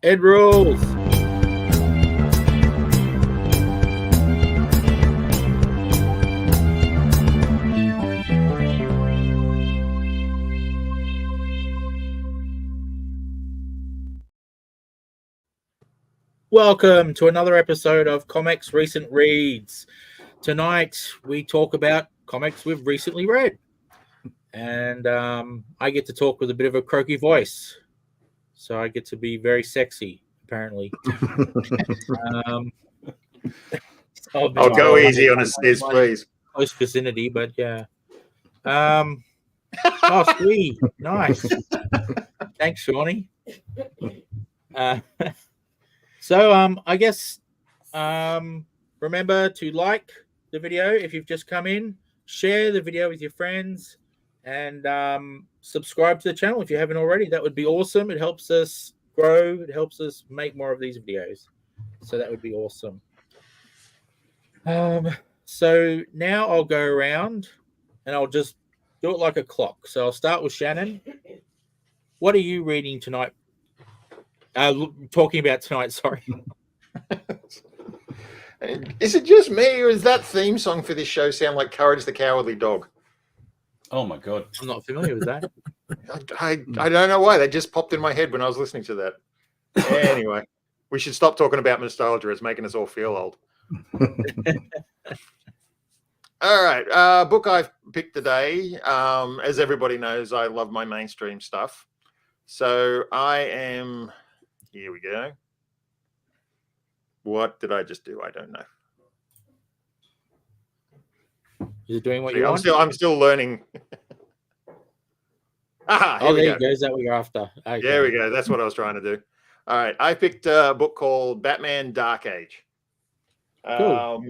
Ed rules. Welcome to another episode of Comics Recent Reads. Tonight we talk about comics we've recently read. And I get to talk with a bit of a croaky voice. So I get to be very sexy, apparently. I'll go easy on his sis, please. Close vicinity, but yeah. Oh, sweet. Nice. Thanks, Shawnee. So I guess remember to like the video if you've just come in, share the video with your friends, and subscribe to the channel if you haven't already. That would be awesome. It helps us grow. It helps us make more of these videos. So that would be awesome. So now I'll go around and I'll just do it like a clock. So I'll start with Shannon. What are you reading tonight? Talking about tonight, sorry. Is it just me, or is that theme song for this show sound like Courage the Cowardly Dog? Oh my god, I'm not familiar with that. I don't know why. That just popped in my head when I was listening to that. Anyway, we should stop talking about nostalgia. It's making us all feel old. All right, book I've picked today. As everybody knows, I love my mainstream stuff. So I am... Here we go. What did I just do? I don't know. Is it doing what you want? I'm still learning. There you go. Is that what you're after? Okay. There we go. That's what I was trying to do. All right. I picked a book called Batman Dark Age. Cool.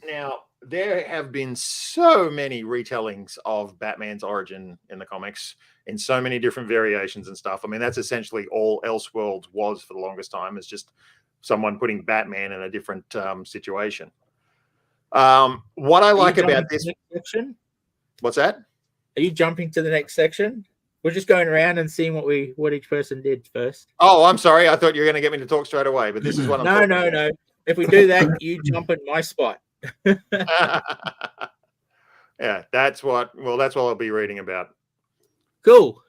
Now, there have been so many retellings of Batman's origin in the comics in so many different variations and stuff. I mean, that's essentially all Elseworlds was for the longest time, is just someone putting Batman in a different situation. What I like about this section. What's that? Are you jumping to the next section? We're just going around and seeing what each person did first. Oh, I'm sorry. I thought you were going to get me to talk straight away, but this is what I'm No. If we do that, you jump in my spot. Yeah, that's what I'll be reading about. Cool.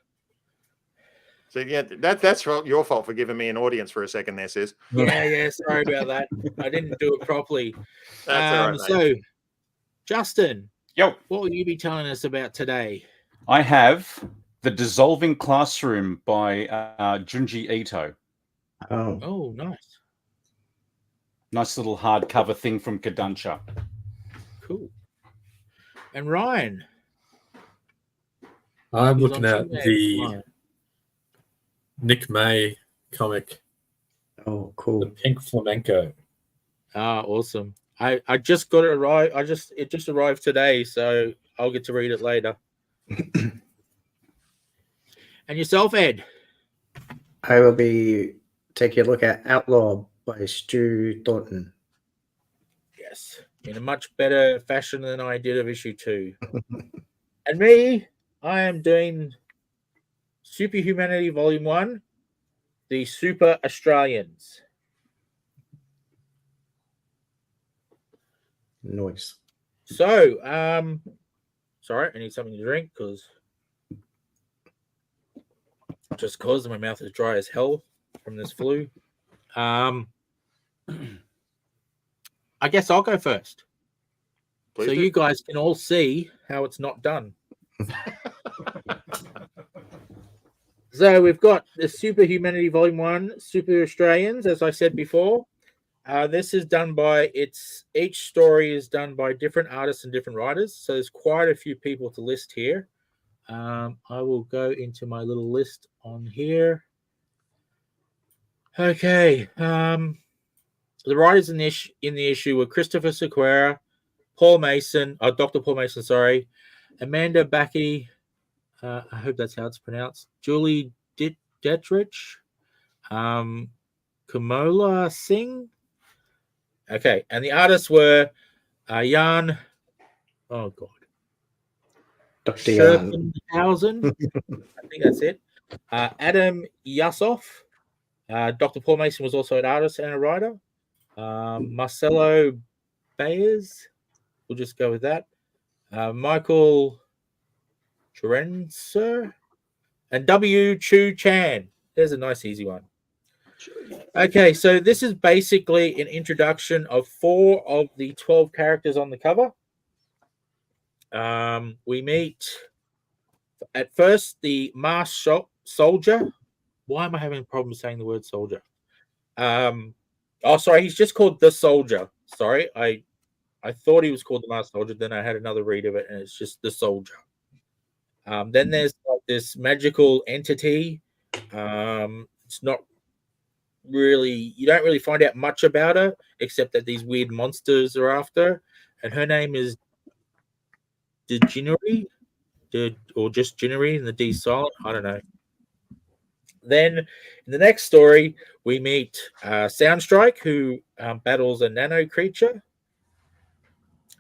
So yeah, that's your fault for giving me an audience for a second there, sis. Yeah. Sorry about that. I didn't do it properly. That's all right, so, Justin, yo, what will you be telling us about today? I have The Dissolving Classroom by Junji Ito. Oh, nice. Nice little hardcover thing from Kodansha. Cool. And Ryan? I'm looking at the Nick May comic. Oh, cool. The Pink Flamenco. Ah, awesome. I just got it arrived. It just arrived today, so I'll get to read it later. And yourself, Ed? I will be taking a look at Outlaw by Stu Thornton. Yes, in a much better fashion than I did of issue 2. And me, I am doing Superhumanity Volume 1, The Super Australians. Noise. So, sorry, I need something to drink because my mouth is dry as hell from this flu. I guess I'll go first. Please so do. you guys can all see how it's not done. So we've got the Superhumanity Volume 1, Super Australians, as I said before. This is done by each story is done by different artists and different writers. So there's quite a few people to list here. I will go into my little list on here. Okay. The writers in the issue were Christopher Sequeira, Dr. Paul Mason, sorry, Amanda Backey, I hope that's how it's pronounced, Julie Detrich, Kamola Singh. Okay, and the artists were Jan, oh God, Dr. Jan Scherpenhausen, I think that's it, Adam Yassoff, Dr. Paul Mason was also an artist and a writer. Marcelo Bayers, we'll just go with that. Michael Lorenzo and W. Chu Chan. There's a nice, easy one. Okay, so this is basically an introduction of 4 of the 12 characters on the cover. We meet at first the masked shop soldier. Why am I having a problem saying the word soldier? Sorry, he's just called the soldier. Sorry, I thought he was called the masked soldier. Then I had another read of it, and it's just the soldier. Then there's like this magical entity. It's not really, you don't really find out much about her except that these weird monsters are after, and her name is Degenery, or just Ginnery, and the D silent. I don't know. Then in the next story, we meet Soundstrike, who battles a nano creature,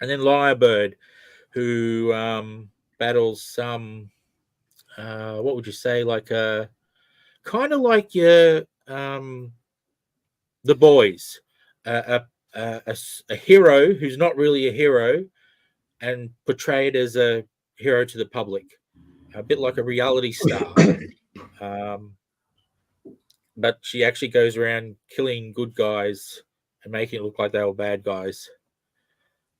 and then Lyrebird, who battles some, what would you say, like a kind of like your the boys, a hero who's not really a hero and portrayed as a hero to the public, a bit like a reality star. But she actually goes around killing good guys and making it look like they were bad guys.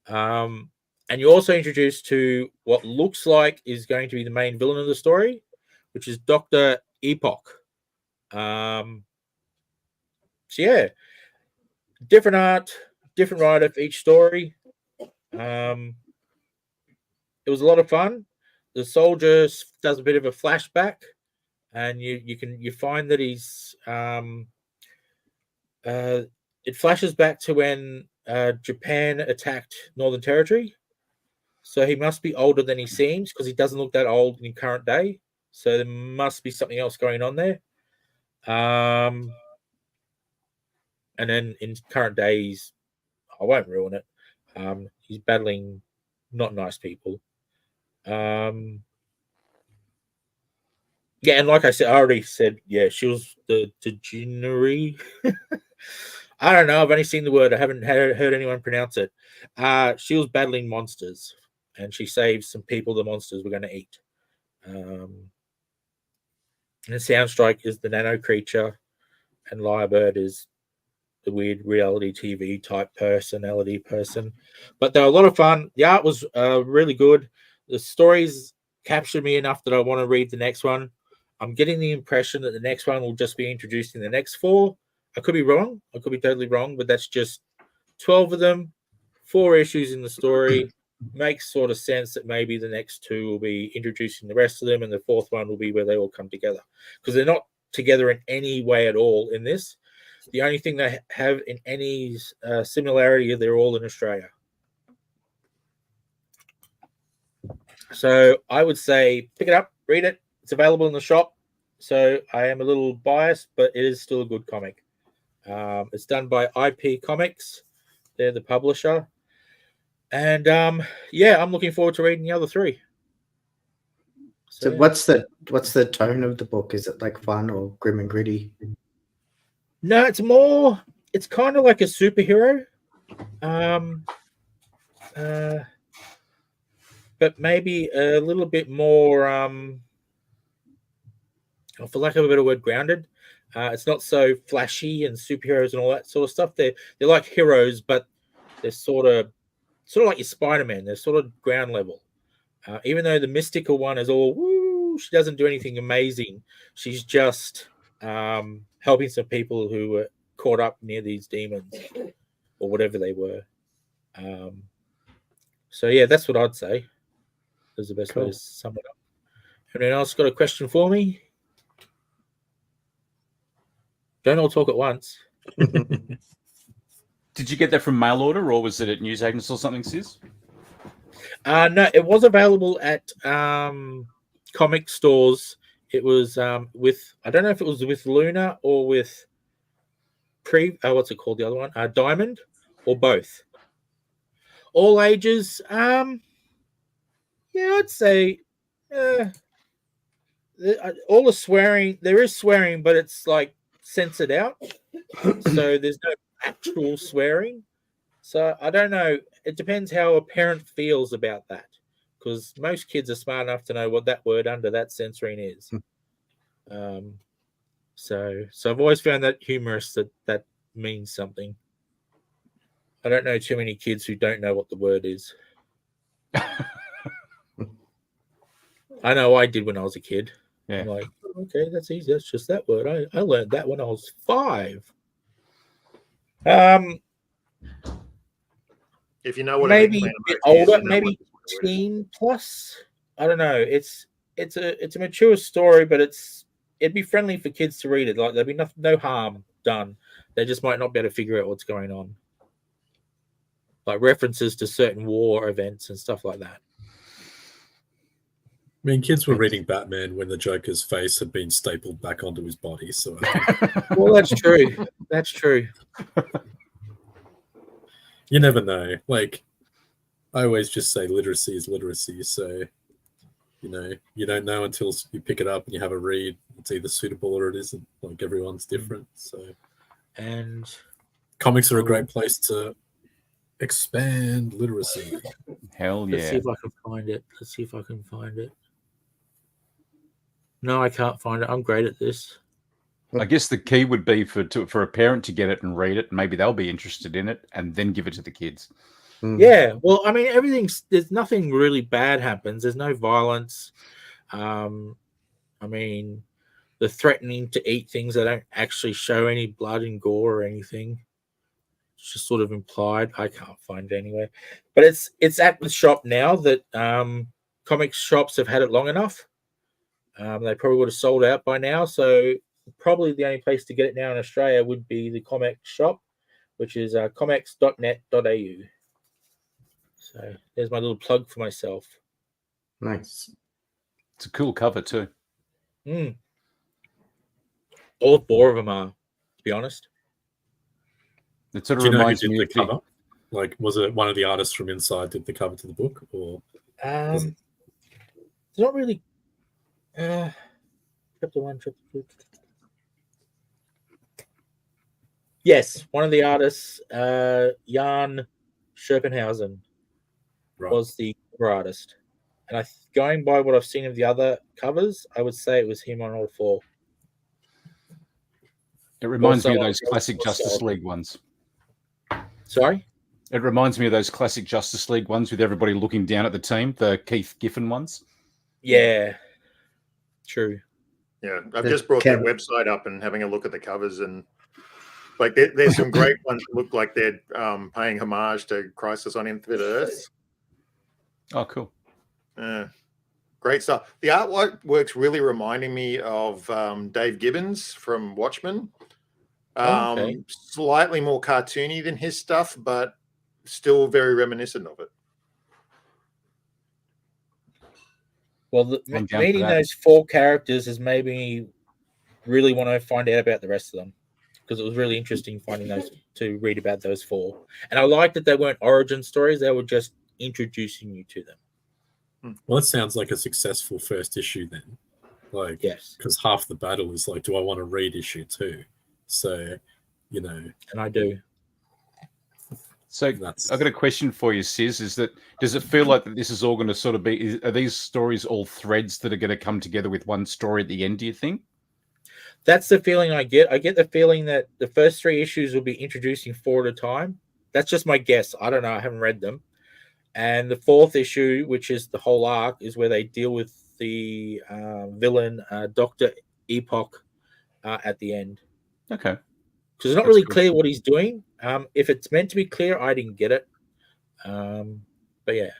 And you're also introduced to what looks like is going to be the main villain of the story, which is Dr. Epoch. So yeah, different art, different writer for each story. It was a lot of fun. The soldier does a bit of a flashback, and you find that he's it flashes back to when Japan attacked Northern Territory. So he must be older than he seems, because he doesn't look that old in current day. So there must be something else going on there. And then in current days, I won't ruin it. He's battling not nice people. Yeah, and like I said, I already said, yeah, she was the Degenery. I don't know. I've only seen the word. I haven't heard anyone pronounce it. She was battling monsters, and she saved some people the monsters were going to eat. And Soundstrike is the nano creature, and Lyrebird is the weird reality TV type personality person. But they were a lot of fun. The art was really good. The stories captured me enough that I want to read the next one. I'm getting the impression that the next one will just be introducing the next 4. I could be wrong. I could be totally wrong, but that's just 12 of them, 4 issues in the story. Makes sort of sense that maybe the next 2 will be introducing the rest of them, and the 4th one will be where they all come together, because they're not together in any way at all in this. The only thing they have in any similarity is they're all in Australia. So I would say pick it up, read it. It's available in the shop. So I am a little biased, but it is still a good comic. It's done by IP Comics. They're the publisher. And yeah, I'm looking forward to reading the other 3. So yeah. what's the tone of the book? Is it like fun or grim and gritty? No, it's kind of like a superhero. But maybe a little bit more, for lack of a better word, grounded. It's not so flashy and superheroes and all that sort of stuff. They're like heroes, but they're sort of like your Spider-Man. They're sort of ground level. Even though the mystical one is all woo, she doesn't do anything amazing. She's just helping some people who were caught up near these demons or whatever they were. So yeah, that's what I'd say. Is the best way to sum it up. Anyone else got a question for me? Don't all talk at once. Did you get that from mail order, or was it at news agents or something, Sis? No, it was available at comic stores. It was with, I don't know if it was with Luna or with what's it called, the other one? Diamond, or both. All ages. Yeah, I'd say all the swearing. There is swearing, but it's like censored out, so there's no actual swearing. So I don't know. It depends how a parent feels about that, because most kids are smart enough to know what that word under that censoring is. So I've always found that humorous that means something. I don't know too many kids who don't know what the word is. I know I did when I was a kid. Yeah. I'm like, okay, that's easy. That's just that word. I learned that when I was 5. If you know what Maybe a a bit big plan is, older, you know maybe what the word is. teen plus. I don't know. It's a mature story, but it'd be friendly for kids to read it. Like there'd be no harm done. They just might not be able to figure out what's going on. Like references to certain war events and stuff like that. I mean, kids were reading Batman when the Joker's face had been stapled back onto his body. So, Well, that's true. That's true. you never know. Like, I always just say literacy is literacy. So, you don't know until you pick it up and you have a read. It's either suitable or it isn't. Like, everyone's different. So, and comics are a great place to expand literacy. Hell Let's see yeah. if I can find it. No, I can't find it. I'm great at this. I guess the key would be for a parent to get it and read it. Maybe they'll be interested in it and then give it to the kids. Yeah. Well, I mean, there's nothing really bad happens. There's no violence. I mean, the threatening to eat things that don't actually show any blood and gore or anything. It's just sort of implied. I can't find it anywhere. But it's at the shop now that comic shops have had it long enough. They probably would have sold out by now. So probably the only place to get it now in Australia would be the comic shop, which is comics.net.au. So there's my little plug for myself. Nice. It's a cool cover too. All 4 of them are, to be honest. It sort of Do you know who reminds did me the of cover? Like, was it one of the artists from Inside did the cover to the book, or? It's not really. Chapter 1, chapter 2. Yes, one of the artists, Jan Schopenhausen, was the cover artist. And going by what I've seen of the other covers, I would say it was him on all 4. It reminds me of Also those classic Justice League ones. Sorry? It reminds me of those classic Justice League ones with everybody looking down at the team, the Keith Giffen ones. Yeah. True. Yeah, I've just brought that website up and having a look at the covers, and like there's some great ones that look like they're paying homage to Crisis on Infinite Earths. Oh, cool. Great stuff. The artwork's really reminding me of Dave Gibbons from Watchmen. Okay. Slightly more cartoony than his stuff, but still very reminiscent of it. Well, I'm down meeting for that. those 4 characters has made me really want to find out about the rest of them, because it was really interesting finding those to read about those 4. And I liked that they weren't origin stories; they were just introducing you to them. Well, that sounds like a successful first issue then. Like, Yes, because half the battle is like, do I want to read issue 2? So, and I do. So I've got a question for you, Sis. Does it feel like that this is all going to sort of be? Are these stories all threads that are going to come together with one story at the end? Do you think? That's the feeling I get. I get the feeling that the first 3 issues will be introducing 4 at a time. That's just my guess. I don't know. I haven't read them. And the 4th issue, which is the whole arc, is where they deal with the villain, Dr. Epoch, at the end. Okay. Because it's not really clear what he's doing. If it's meant to be clear, I didn't get it. But yeah.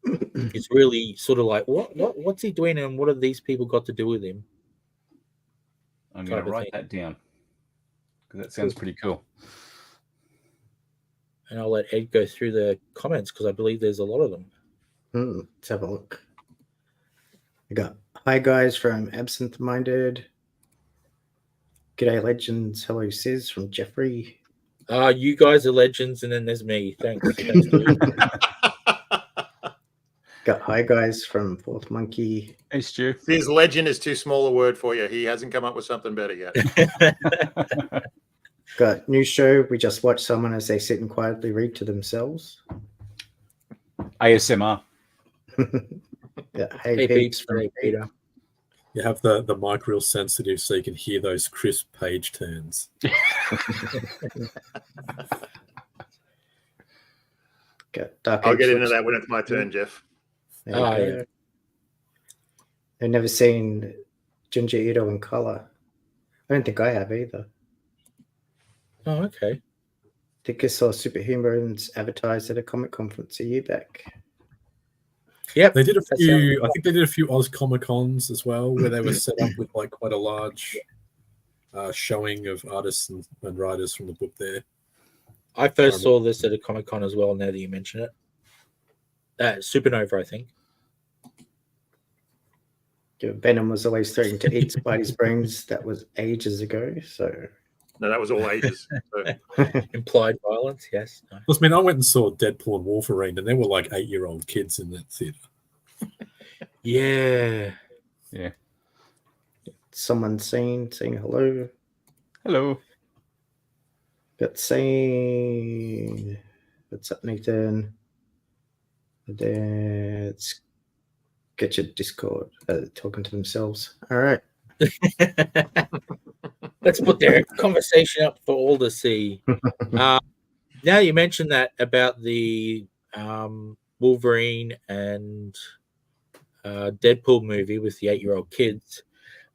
It's really sort of like, what's he doing and what have these people got to do with him? I'm going to write that down, because that sounds pretty cool. And I'll let Ed go through the comments, because I believe there's a lot of them. Let's have a look. We got hi guys from Absent Minded. G'day legends. Hello Sis from Jeffrey. You guys are legends, and then there's me. Thanks dude. Got Hi Guys from Fourth Monkey. Hey, Stu. His legend is too small a word for you. He hasn't come up with something better yet. Got new show. We just watch someone as they sit and quietly read to themselves. ASMR. Yeah, Hey, Hey, Peeps Peeps, from hey, Peter. You have the mic real sensitive so you can hear those crisp page turns. Got Dark I'll Age get into Looks- that when it's my turn, Jeff. There you Oh, go. yeah. I've never seen Junji Ito in color. I don't think I have either. Oh, okay. I think I saw Superhumans advertised at a comic conference a year back. Yep. They did a That few. sounds- I think they did a few Oz Comic Cons as well, where they were set up with like quite a large showing of artists and writers from the book there. I first saw this at a Comic Con as well. Now that you mention it, Supernova, I think. Yeah, Venom was always threatening to eat Spidey's brains. That was ages ago. So No, that was all ages. So, Implied violence, yes. No. Plus, I mean, I went and saw Deadpool and Wolverine, and there were like 8-year-old kids in that theater. Yeah. someone saying hello. Hello. Got saying what's up, Nathan? Let's get your Discord talking to themselves. All right. Let's put their conversation up for all to see. Now you mentioned that about the Wolverine and Deadpool movie with the 8-year-old kids.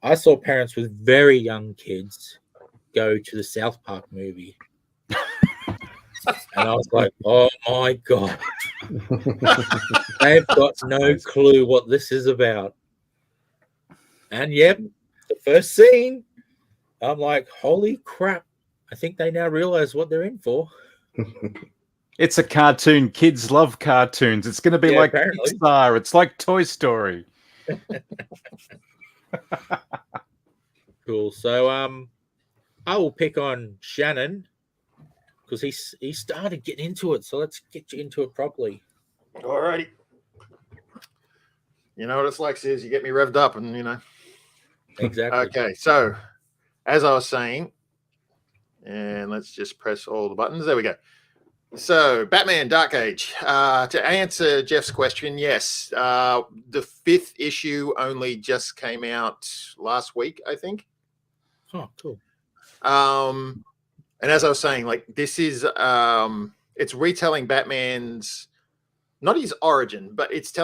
I saw parents with very young kids go to the South Park movie. And I was like, oh my God. They've got no clue what this is about. And yep, the first scene, I'm like, holy crap. I think they now realize what they're in for. It's a cartoon. Kids love cartoons. It's going to be Yeah, like apparently. Pixar. It's like Toy Story. Cool. So I will pick on Shannon because he started getting into it. So let's get you into it properly. all righty. You know what it's like, Sis. You get me revved up, and Exactly. Okay, so as I was saying, and let's just press all the buttons. There we go. So, Batman Dark Age. To answer Jeff's question, yes, the 5th issue only just came out last week, I think. Oh, cool. And as I was saying, like this is it's retelling Batman's not his origin, but it's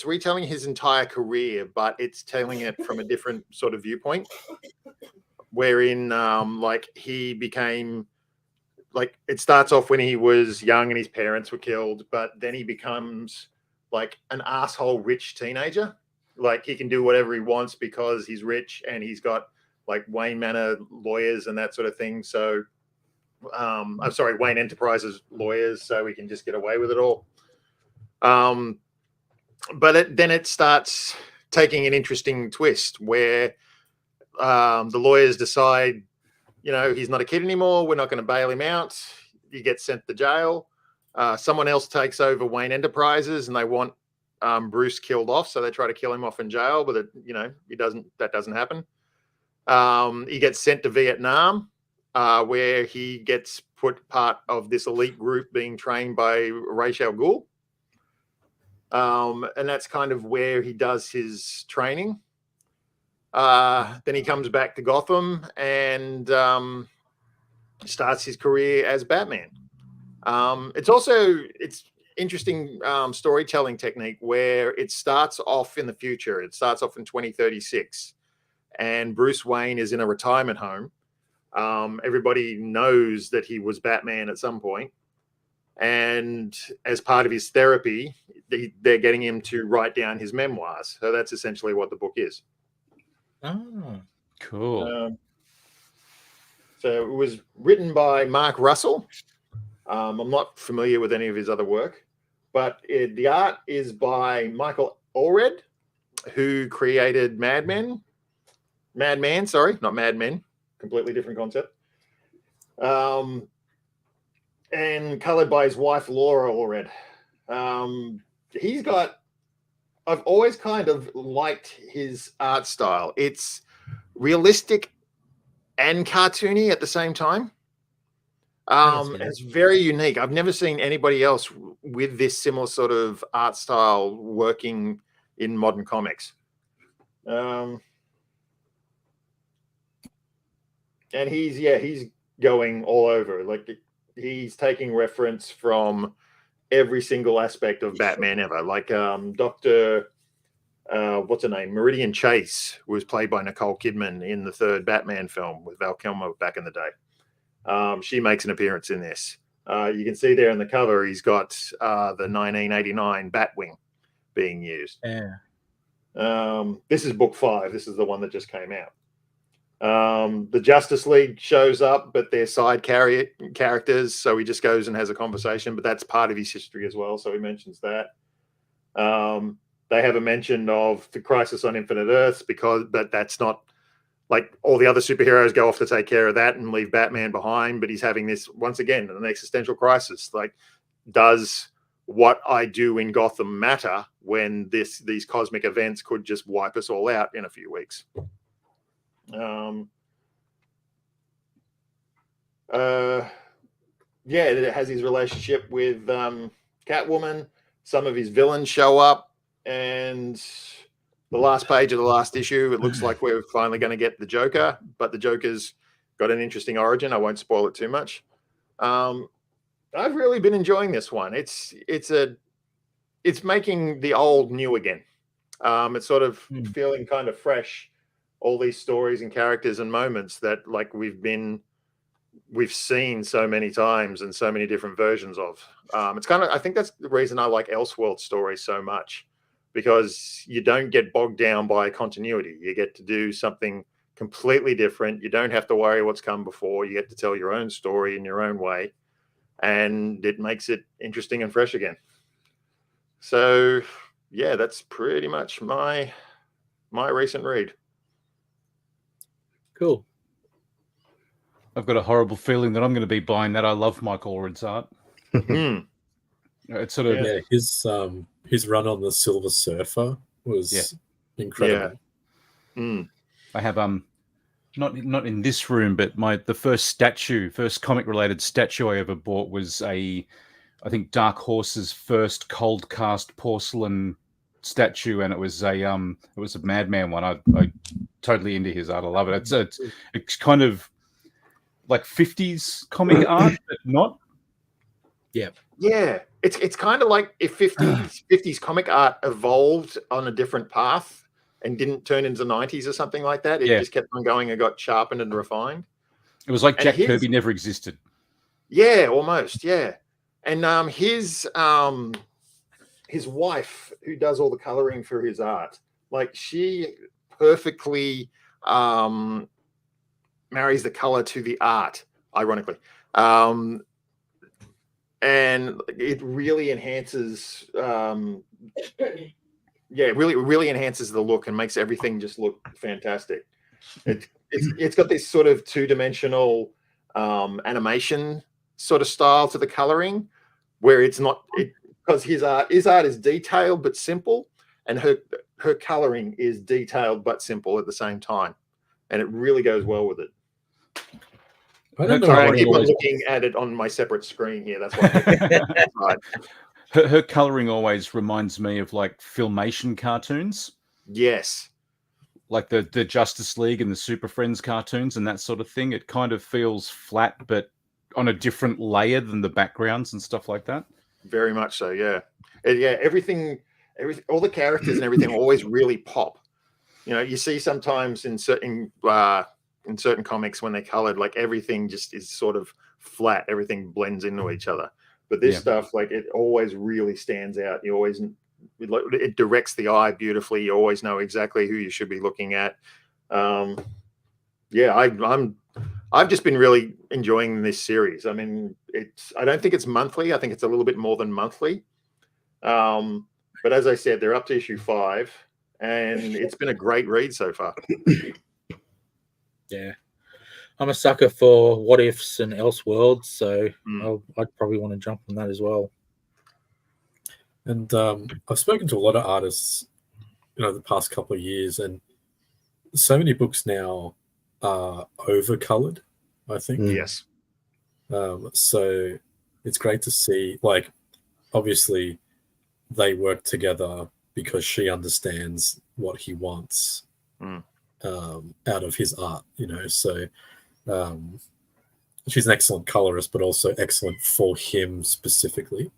retelling his entire career, but it's telling it from a different sort of viewpoint. Wherein like he became like it starts off when he was young and his parents were killed, but then he becomes like an asshole rich teenager. Like he can do whatever he wants because he's rich and he's got like Wayne Manor lawyers and that sort of thing. So I'm sorry, Wayne Enterprises lawyers, so we can just get away with it all. But then it starts taking an interesting twist where the lawyers decide, he's not a kid anymore. We're not going to bail him out. He gets sent to jail. Someone else takes over Wayne Enterprises, and they want Bruce killed off, so they try to kill him off in jail, but that doesn't happen. He gets sent to Vietnam, where he gets put part of this elite group being trained by Ra's al Ghul. And that's kind of where he does his training. Then he comes back to Gotham and starts his career as Batman. It's interesting storytelling technique where it starts off in the future. It starts off in 2036, and Bruce Wayne is in a retirement home. Everybody knows that he was Batman at some point, and as part of his therapy, they're getting him to write down his memoirs. So that's essentially what the book is. Oh, Cool. So it was written by Mark Russell. I'm not familiar with any of his other work, but the art is by Michael Allred, who created Mad Men, not Mad Men, completely different concept. And colored by his wife, Laura Allred. He's got I've always kind of liked his art style. It's realistic and cartoony at the same time. It's very unique. I've never seen anybody else with this similar sort of art style working in modern comics. And he's going all over. Like he's taking reference from every single aspect of Batman ever. Like Dr. What's her name? Meridian Chase was played by Nicole Kidman in the third Batman film with Val Kilmer back in the day. She makes an appearance in this. You can see there in the cover, he's got the 1989 Batwing being used. Yeah. This is book 5. This is the one that just came out. The Justice League shows up, but they're side characters, so he just goes and has a conversation, but that's part of his history as well, so he mentions that. They have a mention of the Crisis on Infinite Earths, but that's not like all the other superheroes go off to take care of that and leave Batman behind, but he's having this, once again, an existential crisis. Like, does what I do in Gotham matter when these cosmic events could just wipe us all out in a few weeks? It has his relationship with Catwoman. Some of his villains show up, and the last page of the last issue, it looks like we're finally going to get the Joker, but the Joker's got an interesting origin. I won't spoil it too much. I've really been enjoying this one. It's making the old new again. It's sort of feeling kind of fresh. All these stories and characters and moments that like we've seen so many times and so many different versions of. It's kind of, I think that's the reason I like Elseworld stories so much, because you don't get bogged down by continuity. You get to do something completely different. You don't have to worry what's come before. You get to tell your own story in your own way, and it makes it interesting and fresh again. So yeah, that's pretty much my recent read. Cool. I've got a horrible feeling that I'm going to be buying that. I love Mike Allred's art. It's sort of his run on the Silver Surfer was incredible. Yeah. I have not in this room, but the first comic related statue I ever bought was I think Dark Horse's first cold cast porcelain statue, and it was a Madman one. I totally into his art. I love it. It's kind of like 50s comic art, but not. Yeah. It's kind of like if 50s comic art evolved on a different path and didn't turn into 90s or something like that. It just kept on going and got sharpened and refined. It was like Jack Kirby never existed. Yeah, almost. Yeah. And his wife, who does all the coloring for his art, like she perfectly marries the color to the art, ironically. And it really enhances really enhances the look and makes everything just look fantastic. It's got this sort of two-dimensional animation sort of style to the coloring, where it's not because his art is detailed but simple, and her coloring is detailed but simple at the same time, and it really goes well with it. I don't know. Sorry, I keep on looking at it on my separate screen here. That's why. Her coloring always reminds me of like Filmation cartoons. Yes. Like the Justice League and the Super Friends cartoons and that sort of thing. It kind of feels flat, but on a different layer than the backgrounds and stuff like that. Very much so, yeah. Everything, all the characters and everything always really pop. You know, you see sometimes in certain comics when they're colored, like everything just is sort of flat. Everything blends into each other. But this stuff, like it always really stands out. You always, it directs the eye beautifully. You always know exactly who you should be looking at. I've just been really enjoying this series. I mean, I don't think it's monthly. I think it's a little bit more than monthly. But as I said, they're up to issue 5, and it's been a great read so far. Yeah. I'm a sucker for What Ifs and Elseworlds, so I'd probably want to jump on that as well. And I've spoken to a lot of artists the past couple of years, and so many books now are overcolored, I think. Mm. Yes. So it's great to see, like, obviously they work together because she understands what he wants out of his art, so she's an excellent colorist, but also excellent for him specifically.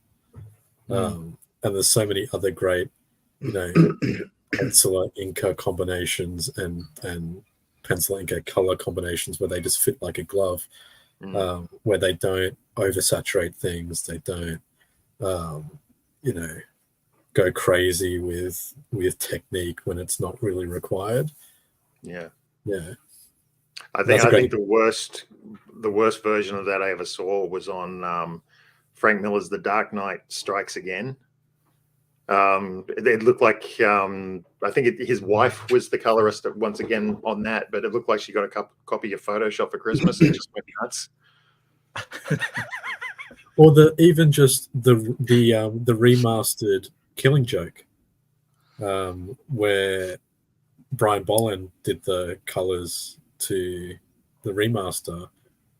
And there's so many other great, penciler inker combinations and pencil inker color combinations where they just fit like a glove, where they don't oversaturate things, they don't go crazy with technique when it's not really required. Yeah. That's I great. think the worst version of that I ever saw was on Frank Miller's The Dark Knight Strikes Again. It looked like I think his wife was the colorist once again on that, but it looked like she got a copy of Photoshop for Christmas and just went nuts. Or even just the remastered Killing Joke, where Brian Bolland did the colors to the remaster,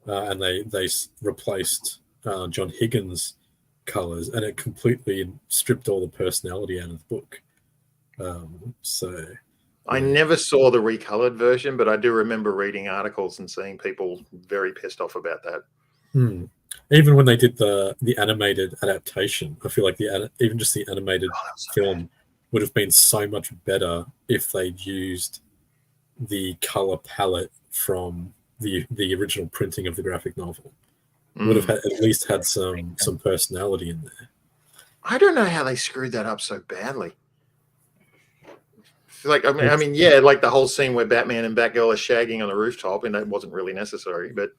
and they replaced John Higgins' colors, and it completely stripped all the personality out of the book. I never saw the recolored version, but I do remember reading articles and seeing people very pissed off about that. Even when they did the animated adaptation, I feel like even just the animated film would have been so much better if they'd used the color palette from the original printing of the graphic novel. Would have at least had some personality in there. I don't know how they screwed that up so badly. Like, I mean, yeah, like the whole scene where Batman and Batgirl are shagging on the rooftop, and that wasn't really necessary. But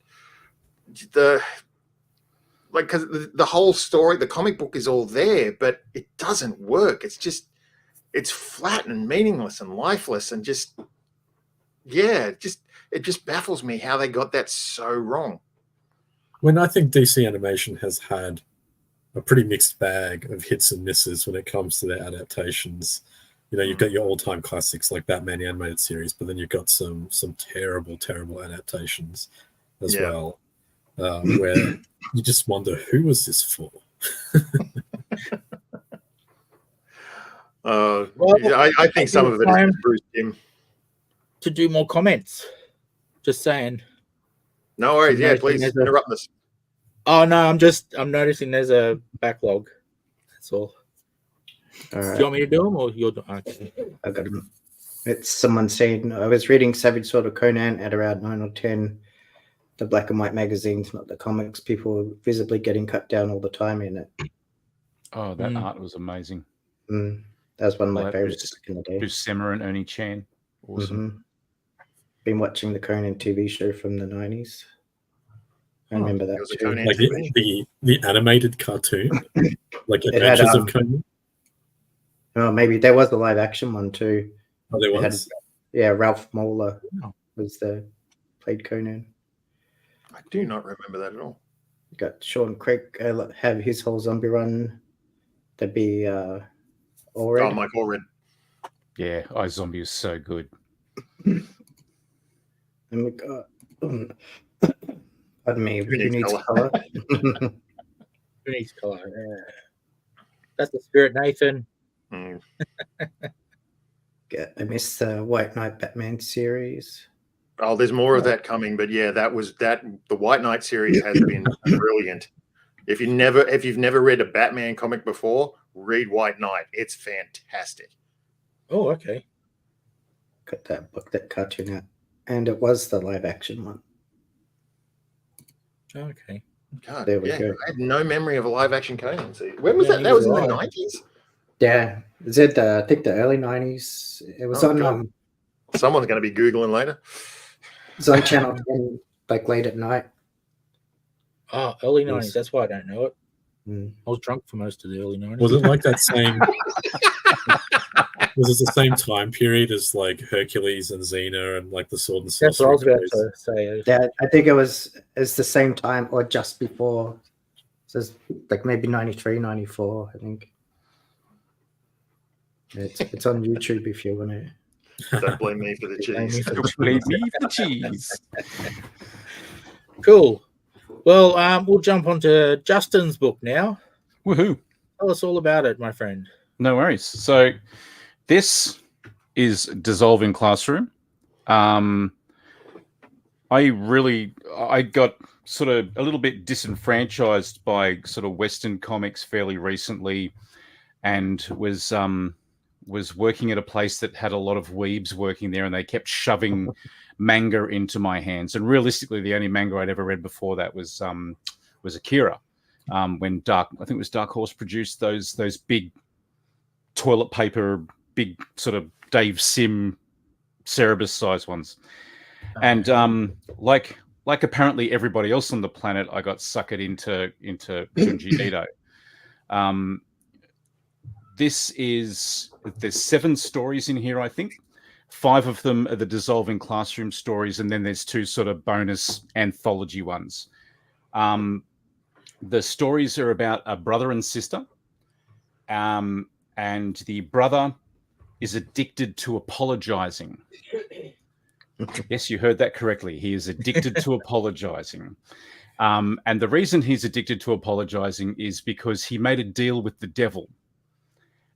because the whole story, the comic book is all there, but it doesn't work. It's flat and meaningless and lifeless, and it just baffles me how they got that so wrong. When I think DC Animation has had a pretty mixed bag of hits and misses when it comes to their adaptations. You've got your all-time classics like Batman the Animated Series, but then you've got some terrible, terrible adaptations as well, where you just wonder, who was this for? I think some of it is Bruce Timm. To do more comments. Just saying. No worries. Yeah, please interrupt us. Oh no, I'm noticing there's a backlog. That's all. All right. Do you want me to do them, or you're doing? Okay. I got them. It's someone saying, I was reading Savage Sword of Conan at around 9 or 10. The black and white magazines, not the comics. People were visibly getting cut down all the time in it. Oh, that art was amazing. That was one of my That favorites back in the day. Buscema and Ernie Chan. Awesome. Been watching the Conan TV show from the 90s. I remember that too. Like the animated cartoon, like Adventures of Conan. Oh, maybe there was a live action one too. Oh, there was. Ralph Moeller played Conan. I do not remember that at all. You got Sean Craig have his whole zombie run. That'd be Allred. Oh, Mike Allred. Yeah, iZombie is so good. And we got pardon me, who needs color? Who needs color? That's the spirit, Nathan. I missed the White Knight Batman series. Oh, there's more of that coming, but yeah, the White Knight series has been brilliant. If you've never read a Batman comic before, read White Knight. It's fantastic. Oh, okay. Got that cartoon out, and it was the live action one. Okay. God, there we go. I had no memory of a live action Conan. When was that? That was in the 90s. Yeah, is it? I think the early 90s. It was on. God. Someone's going to be googling later. It's on Channel 10, like late at night. Oh, early 90s. That's why I don't know it. I was drunk for most of the early 90s. Was it like that same? Was it the same time period as like Hercules and Xena and like the Sword and Sorcery? That's what I was about to say. Yeah, I think it's the same time or just before. So it's like maybe 93, 94, I think. It's on YouTube if you want to. Don't blame me for the cheese. Don't blame me for the cheese. Cool. Well, we'll jump onto Justin's book now. Woohoo! Tell us all about it, my friend. No worries. So this is Dissolving Classroom. I got sort of a little bit disenfranchised by sort of Western comics fairly recently, and was working at a place that had a lot of weebs working there, and they kept shoving manga into my hands. And realistically, the only manga I'd ever read before that was Akira. When I think it was Dark Horse produced those big toilet paper, big sort of Dave Sim Cerebus size ones. And like apparently everybody else on the planet, I got suckered into Junji Ito. There's 7 stories in here, I think. 5 of them are the Dissolving Classroom stories, and then there's 2 sort of bonus anthology ones. The stories are about a brother and sister, and the brother is addicted to apologizing. Yes, you heard that correctly. He is addicted to apologizing. And the reason he's addicted to apologizing is because he made a deal with the devil.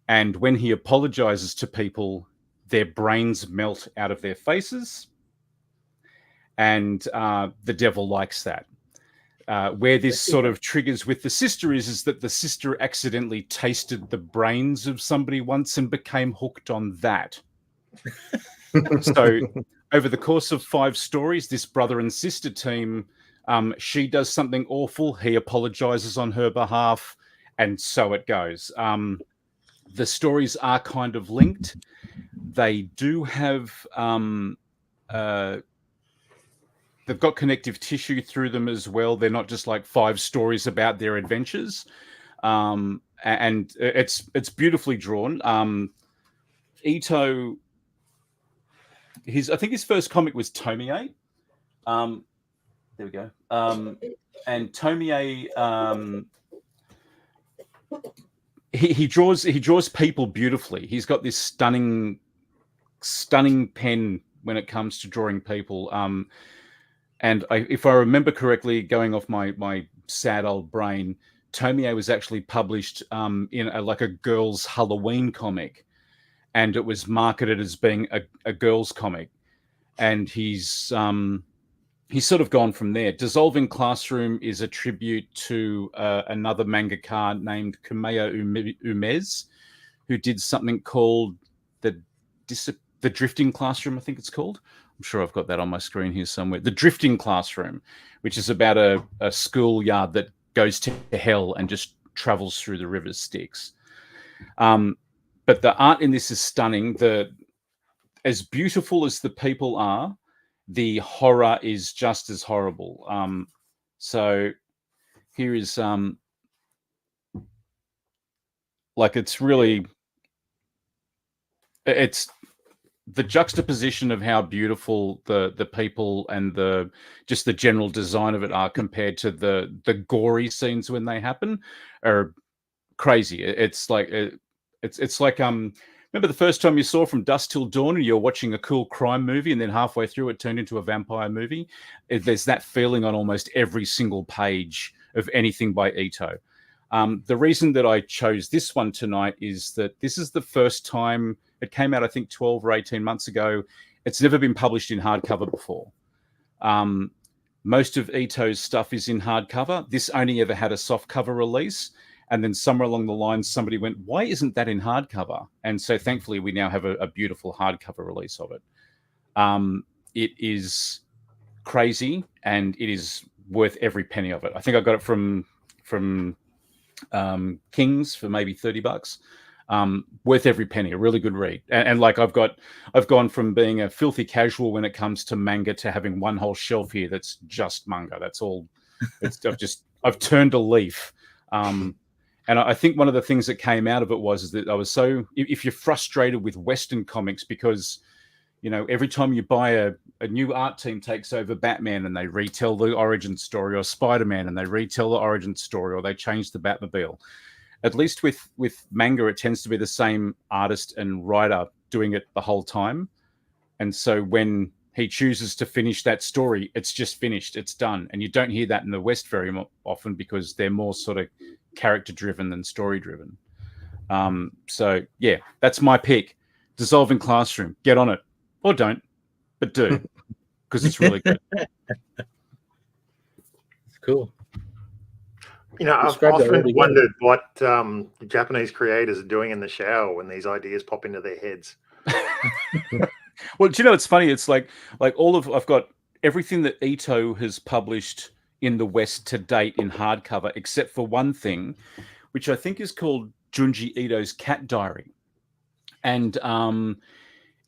And when he apologizes to people, their brains melt out of their faces. And the devil likes that. Where this sort of triggers with the sister is that the sister accidentally tasted the brains of somebody once and became hooked on that. So over the course of 5 stories, this brother and sister team, she does something awful. He apologizes on her behalf. And so it goes. The stories are kind of linked. They do have... they've got connective tissue through them as well. They're not just like 5 stories about their adventures. And it's beautifully drawn. Ito, I think his first comic was Tomie. There we go. And Tomie, he draws people beautifully. He's got this stunning pen when it comes to drawing people. And if I remember correctly, going off my sad old brain, Tomie was actually published in a girls' Halloween comic, and it was marketed as being a girls' comic. And he's sort of gone from there. Dissolving Classroom is a tribute to another mangaka named Kumeya Umez, who did something called the Drifting Classroom, I think it's called. I'm sure I've got that on my screen here somewhere. The Drifting Classroom, which is about a schoolyard that goes to hell and just travels through the river Styx. But the art in this is stunning. As beautiful as the people are, the horror is just as horrible. So here is it's the juxtaposition of how beautiful the people and the general design of it are compared to the gory scenes when they happen are crazy. It's like remember the first time you saw From Dusk Till Dawn and you're watching a cool crime movie and then halfway through it turned into a vampire movie? There's that feeling on almost every single page of anything by Ito. The reason that I chose this one tonight is that this is the first time it came out, I think 12 or 18 months ago. It's never been published in hardcover before. Most of Ito's stuff is in hardcover. This only ever had a softcover release. And then somewhere along the line, somebody went, why isn't that in hardcover? And so thankfully, we now have a beautiful hardcover release of it. It is crazy, and it is worth every penny of it. I think I got it from King's for maybe $30. Worth every penny. A really good read. And like I've gone from being a filthy casual when it comes to manga to having one whole shelf here that's just manga. That's all. I've turned a leaf. And I think one of the things that came out of it was that I was so, if you're frustrated with Western comics, because, you know, every time you buy a new art team takes over Batman and they retell the origin story, or Spider-Man and they retell the origin story, or they change the Batmobile. At least with manga, it tends to be the same artist and writer doing it the whole time. And so when he chooses to finish that story, it's just finished, it's done. And you don't hear that in the West very often because they're more sort of character driven than story driven. So yeah, that's my pick. Dissolving Classroom. Get on it, or don't, but do, because it's really good. It's cool. You know, I've Described that often really well. wondered what Japanese creators are doing in the shower when these ideas pop into their heads. Well, do you know, it's funny. It's like I've got everything that Ito has published in the West to date in hardcover, except for one thing, which I think is called Junji Ito's Cat Diary. And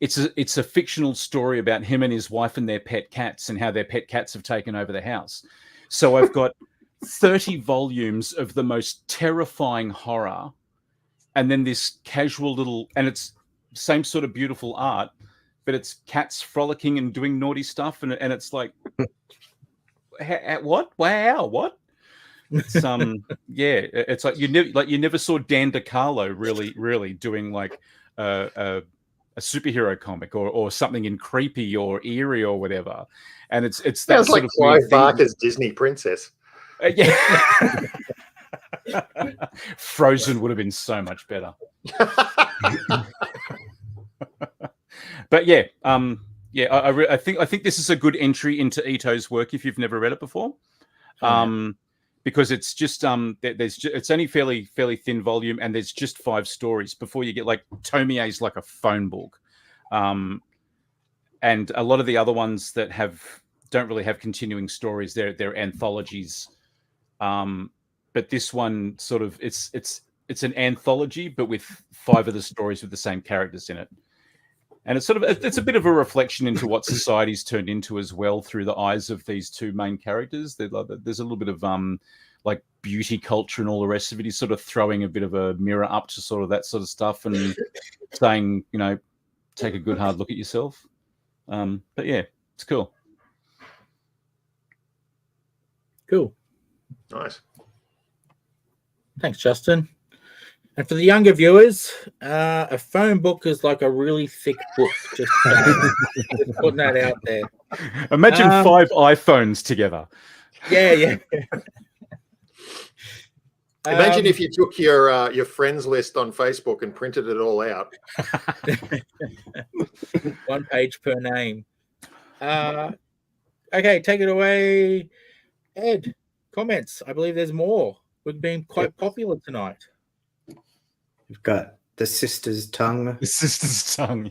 it's a fictional story about him and his wife and their pet cats and how their pet cats have taken over the house. So I've got 30 volumes of the most terrifying horror, and then this casual little, and it's same sort of beautiful art, but it's cats frolicking and doing naughty stuff, and it's like, what? Wow, what? It's yeah, it's like you never saw Dan DeCarlo really doing like a superhero comic or something in creepy or eerie or whatever, and it's that Sounds sort like of weird Clive Barker's Disney Princess. yeah. Frozen would have been so much better. But yeah, I think this is a good entry into Ito's work if you've never read it before, because it's just it's only fairly thin volume, and there's just 5 stories before you get like Tomie's like a phone book, and a lot of the other ones that don't really have continuing stories. They're anthologies, but this one sort of it's an anthology, but with 5 of the stories with the same characters in it. And it's a bit of a reflection into what society's turned into as well through the eyes of these 2 main characters. There's a little bit of like beauty culture and all the rest of it. He's sort of throwing a bit of a mirror up to sort of that sort of stuff and saying, you know, take a good hard look at yourself. But yeah, it's cool. Cool. Nice. Thanks, Justin. And for the younger viewers, a phone book is like a really thick book. Just putting that out there. Imagine 5 iPhones together. Yeah. Imagine if you took your friends list on Facebook and printed it all out. 1 page per name. Okay, take it away, Ed. Comments. I believe there's more. We've been quite popular tonight. We've got The Sister's Tongue. The Sister's Tongue.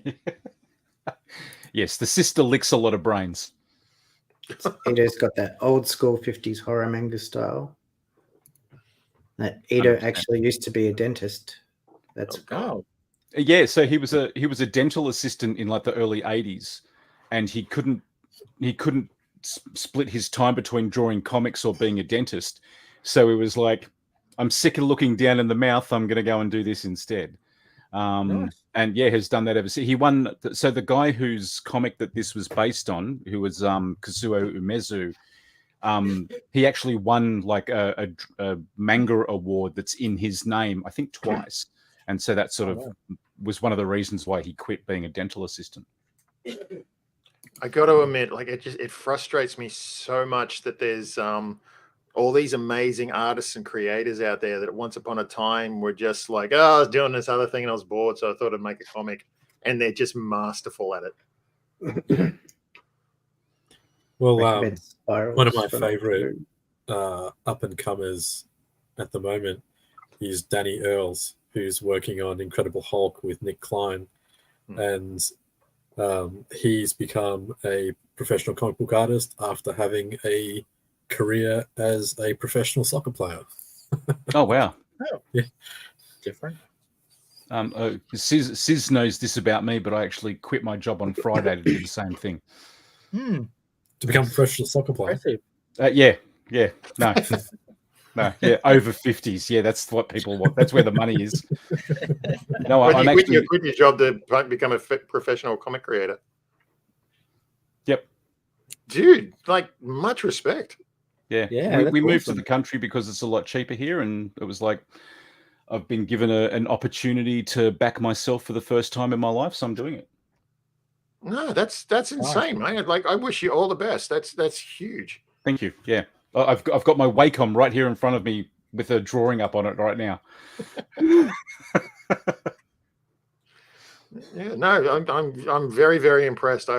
Yes, the sister licks a lot of brains. Ito's got that old school 50s horror manga style. That Ito 100%. actually used to be a dentist. That's Oh, Yeah, so he was a dental assistant in like the early 80s, and he couldn't split his time between drawing comics or being a dentist. So he was like, I'm sick of looking down in the mouth. I'm going to go and do this instead. Nice. And yeah, has done that ever since. He won. So the guy whose comic that this was based on, who was Kazuo Umezu, he actually won like a manga award that's in his name, I think twice. And so that sort of was one of the reasons why he quit being a dental assistant. I got to admit, like it frustrates me so much that there's all these amazing artists and creators out there that once upon a time were just like, oh, I was doing this other thing and I was bored, so I thought I'd make a comic, and they're just masterful at it. Well, recommend Spirals one of my from- favorite up and comers at the moment is Danny Earls, who's working on Incredible Hulk with Nick Klein, and he's become a professional comic book artist after having a career as a professional soccer player. Oh wow. different. Sis knows this about me, but I actually quit my job on Friday to do the same thing. To become a professional soccer player. Impressive. No, over 50s. Yeah, that's what people want. That's where the money is. No, When I'm you actually. quit your job to become a professional comic creator. Yep. Dude, like much respect. Yeah, Yeah, we that's moved to awesome. the country because it's a lot cheaper here, and it was like, I've been given an opportunity to back myself for the first time in my life, so I'm doing it. No, that's insane, man. Like, I wish you all the best. That's huge. Thank you. Yeah, I've got my Wacom right here in front of me with a drawing up on it right now. Yeah, no, I'm very, very impressed. I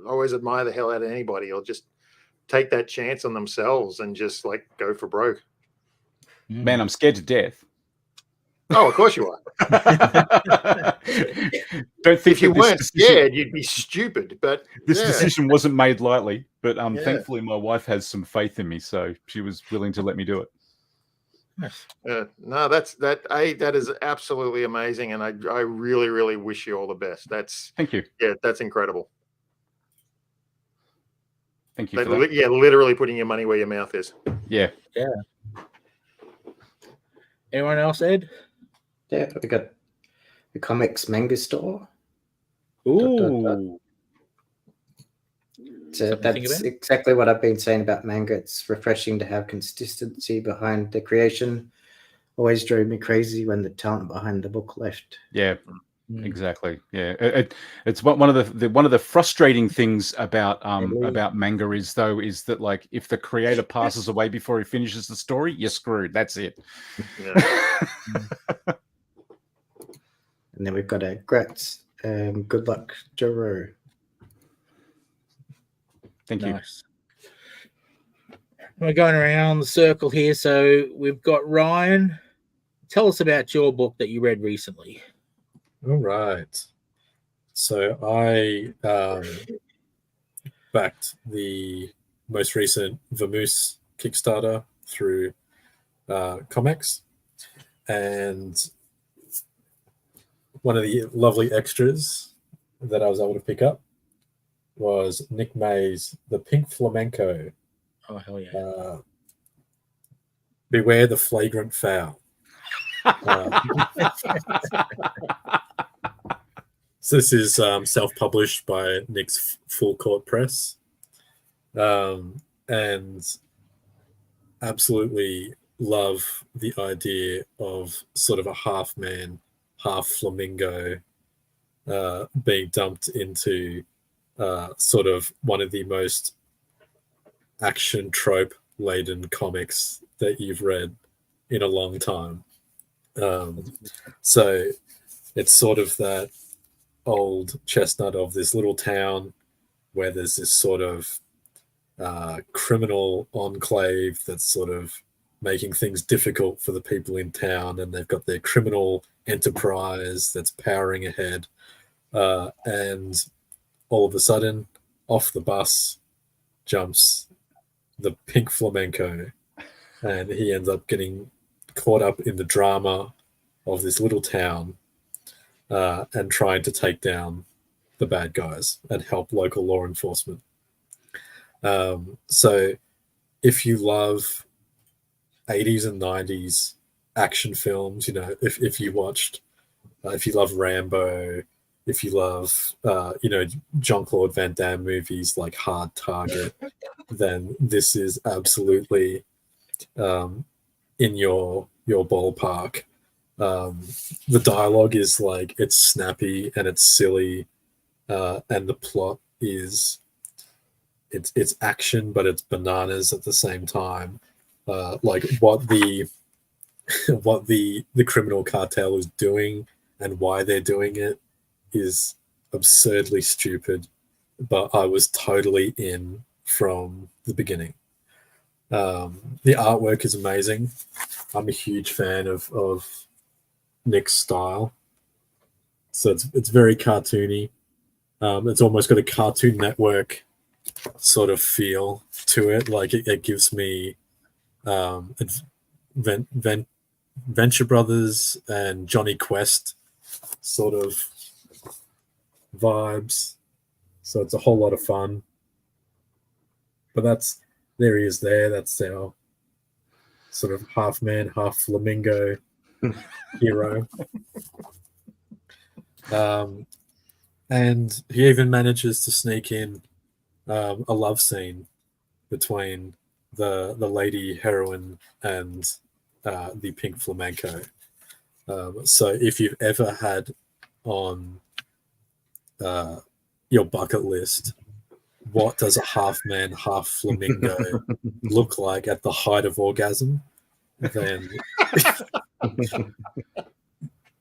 always admire the hell out of anybody who'll just take that chance on themselves and just like go for broke. Man, I'm scared to death. Oh, of course you are. Don't think If you that this weren't decision- scared, you'd be stupid. But This yeah. decision wasn't made lightly, but Yeah. thankfully my wife has some faith in me, so she was willing to let me do it. No, that is absolutely amazing, and I really, really wish you all the best. Thank you. That's incredible. Thank you for that. Yeah, literally putting your money where your mouth is. Yeah. Anyone else, Ed? Yeah, we got the comics manga store. Ooh. So Something to think that's about? exactly what I've been saying about manga. It's refreshing to have consistency behind the creation. Always drove me crazy when the talent behind the book left. Yeah. Exactly. Yeah, it's one of the frustrating things about manga is that like if the creator passes away before he finishes the story, you're screwed. That's it. Yeah. And then we've got a Gratz. Good luck, Joro. Thank you. Nice. We're going around the circle here. So we've got Ryan. Tell us about your book that you read recently. All right. So I backed the most recent Vamoose Kickstarter through Comics, and one of the lovely extras that I was able to pick up was Nick May's The Pink Flamenco. Oh, hell yeah. Beware the Flagrant Foul. So this is self-published by Nick's Full Court Press, and absolutely love the idea of sort of a half man, half flamingo being dumped into sort of one of the most action trope laden comics that you've read in a long time. So it's sort of that old chestnut of this little town where there's this sort of criminal enclave that's sort of making things difficult for the people in town, and they've got their criminal enterprise that's powering ahead, and all of a sudden off the bus jumps the Pink Flamenco, and he ends up getting caught up in the drama of this little town and trying to take down the bad guys and help local law enforcement. So if you love 80s and 90s action films, you know, if you watched, if you love Rambo, if you love, you know, Jean-Claude Van Damme movies like Hard Target, then this is absolutely in your ballpark. The dialogue is like, it's snappy and it's silly, and the plot is it's action, but it's bananas at the same time. Like what the criminal cartel is doing and why they're doing it is absurdly stupid, but I was totally in from the beginning. The artwork is amazing. I'm a huge fan of Nick's style. So it's very cartoony. It's almost got a Cartoon Network sort of feel to it. Like it gives me Venture Brothers and Johnny Quest sort of vibes. So it's a whole lot of fun. But there he is there. That's our sort of half man, half flamingo hero. And he even manages to sneak in a love scene between the lady heroine and the Pink Flamenco. So if you've ever had on your bucket list, what does a half man, half flamingo look like at the height of orgasm, then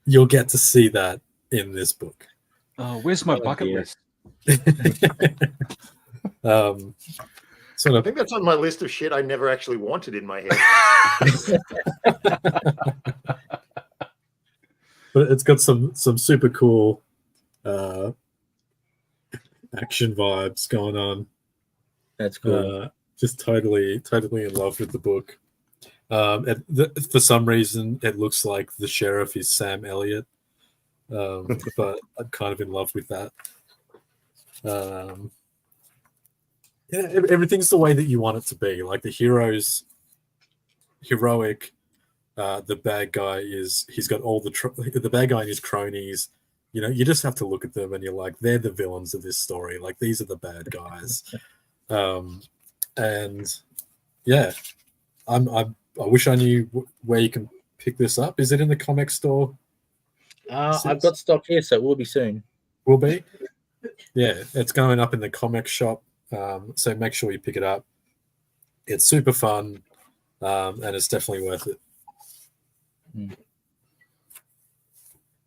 you'll get to see that in this book. Oh, where's my Oh, bucket dear. list? Sort I of, think that's on my list of shit I never actually wanted in my head. but it's got some super cool action vibes going on. That's cool. Just totally in love with the book. For some reason, it looks like the sheriff is Sam Elliott, but I'm kind of in love with that. Yeah, everything's the way that you want it to be. Like the hero's heroic. The bad guy he's got all the bad guy and his cronies. You know, you just have to look at them and you're like, they're the villains of this story. Like these are the bad guys. And yeah, I wish I knew where you can pick this up. Is it in the comic store? I've got stock here, so it will be soon. Will be. Yeah, it's going up in the comic shop. So make sure you pick it up. It's super fun, and it's definitely worth it. And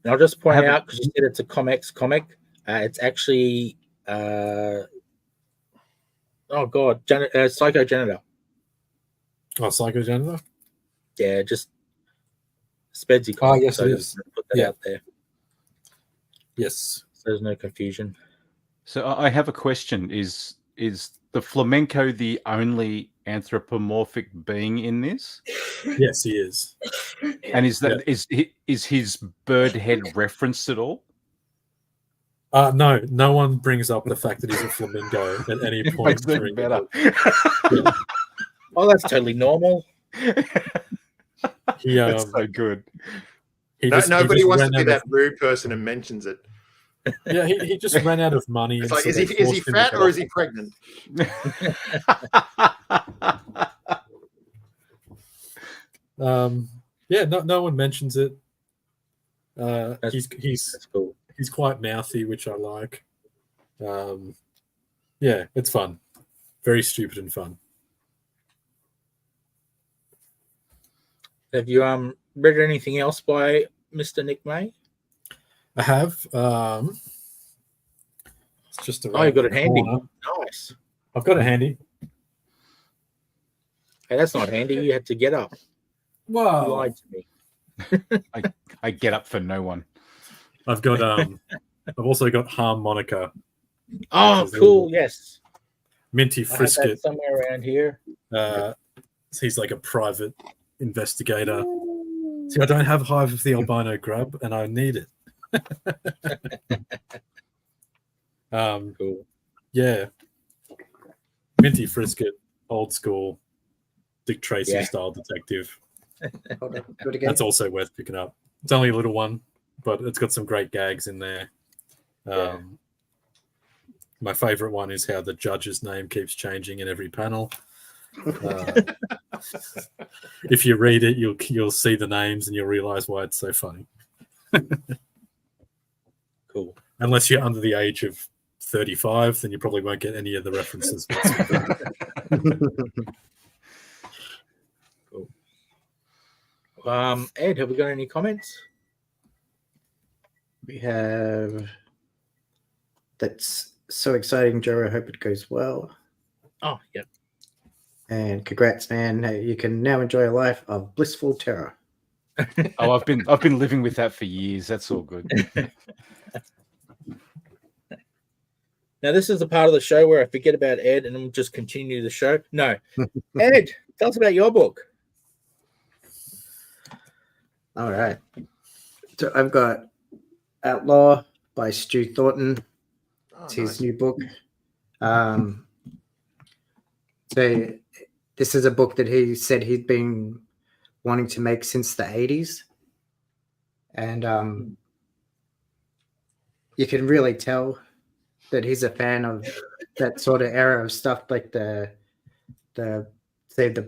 I'll just point Haven't- out, because you said it's a comics comic, it's actually Psycho Janitor. Oh, Psycho Janitor? Yeah, just Spedsy Oh, comic. yes, so it just is. put that Yeah. out there, Yes. so there's no confusion. So I have a question: Is the flamenco the only anthropomorphic being in this? Yes, he is. And is his bird head referenced at all? No one brings up the fact that he's a flamingo at any It point makes it during the better. book. Oh, that's totally normal. He, That's so good. he Nobody wants to ran be out that of- rude person and mentions it. Yeah, he just ran out of money. It's and like, so is they he forced him to fat get or off is he the- pregnant? Yeah, no one mentions it. That's cool. He's quite mouthy, which I like. Yeah, it's fun. Very stupid and fun. Have you read anything else by Mr. Nick May? I have. It's just Oh, you got it around the handy. corner. Nice. I've got it handy. Hey, that's not handy. You had to get up. You Wow. lied to me. I get up for no one. I've got I've also got Harmonica, Oh, cool. Yes. Minty I had that Frisket. somewhere around here. He's like a private investigator. See, I don't have Hive of the Albino Grub, and I need it. Cool. Yeah. Minty Frisket, old school, Dick Tracy Yeah. style detective. Hold on, do it again. That's also worth picking up. It's only a little one, but it's got some great gags in there. Yeah. My favorite one is how the judge's name keeps changing in every panel. If you read it, you'll see the names and you'll realize why it's so funny. Cool. Unless you're under the age of 35, then you probably won't get any of the references. Ed, have we got any comments? We have. That's so exciting, Joe. I hope it goes well. Oh, yep. And congrats, man. You can now enjoy a life of blissful terror. Oh, I've been living with that for years. That's all good. Now, this is the part of the show where I forget about Ed and we'll just continue the show. No. Ed, tell us about your book. All right. So I've got Outlaw by Stu Thornton. Oh, It's his nice. new book. So this is a book that he said he'd been wanting to make since the 80s. And you can really tell that he's a fan of that sort of era of stuff, like the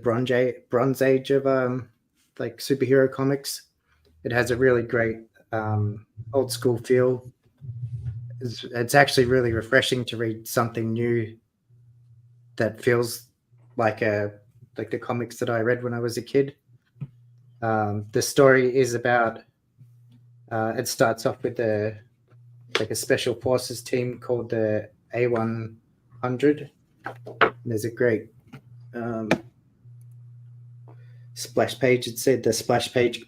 Bronze Age of like superhero comics. It has a really great old school feel. It's actually really refreshing to read something new that feels like the comics that I read when I was a kid. The story is about. It starts off with a special forces team called the A100. There's a great splash page. It said the splash page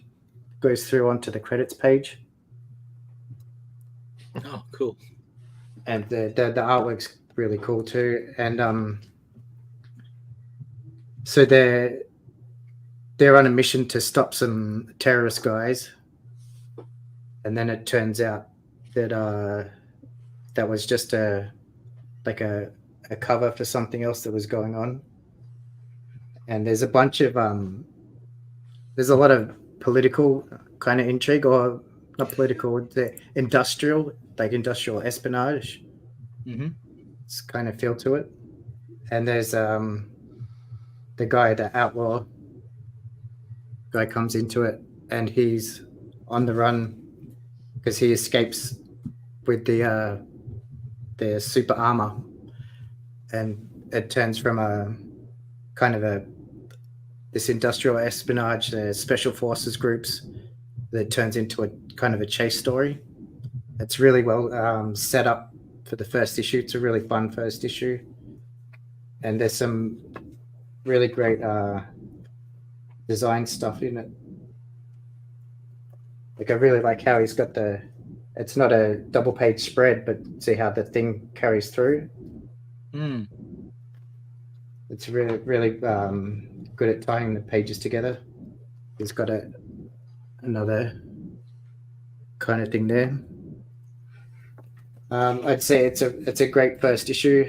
goes through onto the credits page, Oh, cool. and the artwork's really cool too. And so they're on a mission to stop some terrorist guys, and then it turns out that that was just a cover for something else that was going on. And there's a bunch of there's a lot of political kind of intrigue, or not political, the industrial espionage. Mm-hmm. It's kind of feel to it. And there's the outlaw guy comes into it, and he's on the run because he escapes with the super armor, and it turns from a kind of this industrial espionage, the special forces groups, that turns into a kind of a chase story. It's really well set up for the first issue. It's a really fun first issue, and there's some really great design stuff in it. Like, I really like how he's got it's not a double page spread, but see how the thing carries through. Mm. It's really, really good at tying the pages together. He's got another kind of thing there. I'd say it's a great first issue.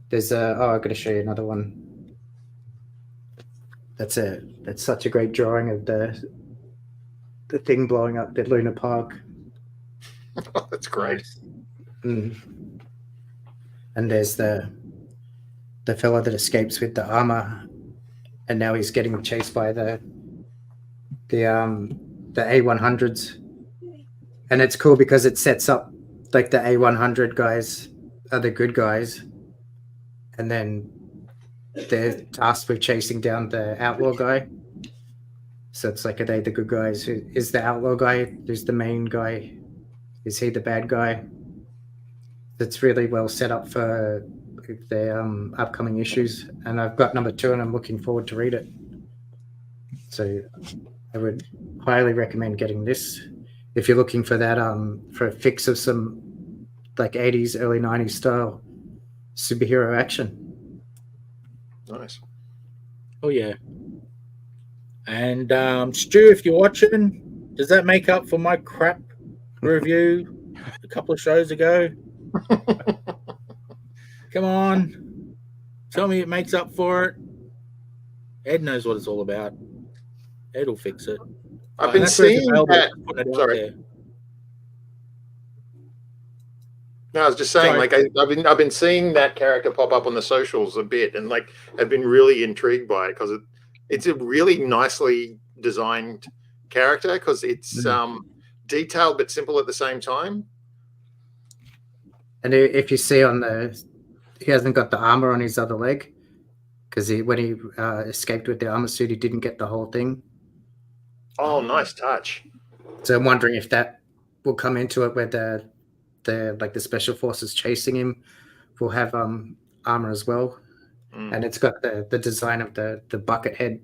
There's I've got to show you another one. That's such a great drawing of the thing blowing up the Luna Park. Oh, that's great. Mm. And there's the fellow that escapes with the armor, and now he's getting chased by the A100s. And it's cool because it sets up like the A100 guys are the good guys, and then they're tasked with chasing down the outlaw guy. So it's like, are they the good guys? Who is the outlaw guy? Who's the main guy? Is he the bad guy? That's really well set up for the upcoming issues. And I've got number 2, and I'm looking forward to read it. So I would highly recommend getting this if you're looking for that for a fix of some like 80s, early 90s style superhero action. Nice. Oh yeah. And Stu, if you're watching, does that make up for my crap review a couple of shows ago? Come on, tell me it makes up for it. Ed knows what it's all about. Ed will fix it. I've been seeing that. Sorry. There. No, I was just saying, Sorry. like I've been seeing that character pop up on the socials a bit, and like I've been really intrigued by it because it's a really nicely designed character because it's detailed but simple at the same time. And if you see he hasn't got the armor on his other leg because when he escaped with the armor suit, he didn't get the whole thing. Oh, nice touch. So I'm wondering if that will come into it, where the special forces chasing him will have armor as well. And it's got the design of the bucket head,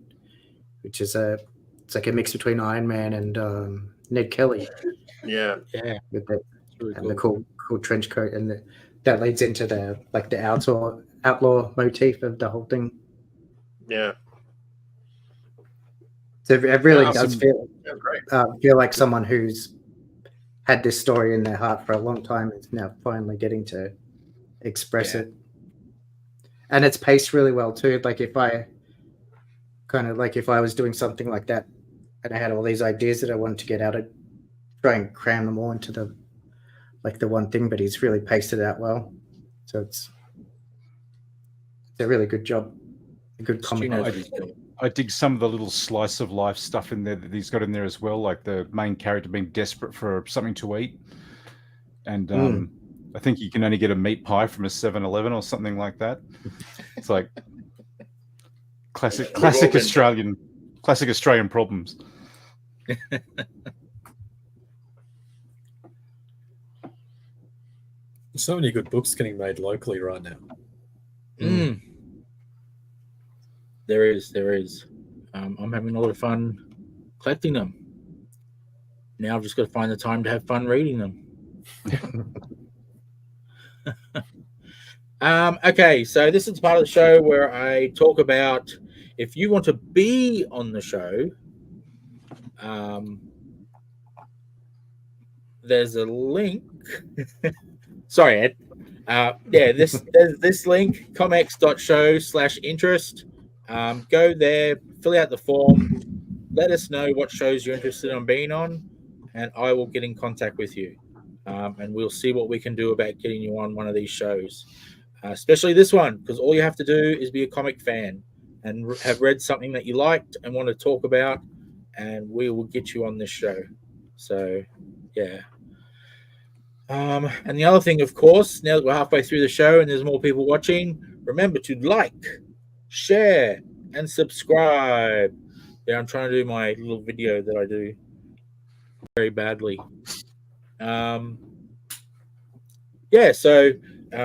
which is it's like a mix between Iron Man and Ned Kelly. Yeah. With Really the cool trench coat, and that leads into the outlaw motif of the whole thing. Yeah. So it really Awesome. does feel Great. like someone who's had this story in their heart for a long time is now finally getting to express it. And it's paced really well too. Like if I was doing something like that and I had all these ideas that I wanted to get out, I'd try and cram them all into the one thing, but he's really paced it out well. So it's a really good job. A good Stu comic. knows what he's doing. I dig some of the little slice of life stuff in there that he's got in there as well, like the main character being desperate for something to eat. And I think you can only get a meat pie from a 7-Eleven or something like that. It's like classic Australian problems. So many good books getting made locally right now. There is. I'm having a lot of fun collecting them. Now I've just got to find the time to have fun reading them. Okay, so this is part of the show where I talk about if you want to be on the show. There's a link. Sorry, Ed. There's this link, comex.show/interest. Go there, fill out the form, let us know what shows you're interested in being on, and I will get in contact with you. And we'll see what we can do about getting you on one of these shows, especially this one, because all you have to do is be a comic fan and have read something that you liked and want to talk about, and we will get you on this show. So, yeah. And the other thing, of course, now that we're halfway through the show and there's more people watching, remember to like, share, and subscribe. Yeah, I'm trying to do my little video that I do very badly.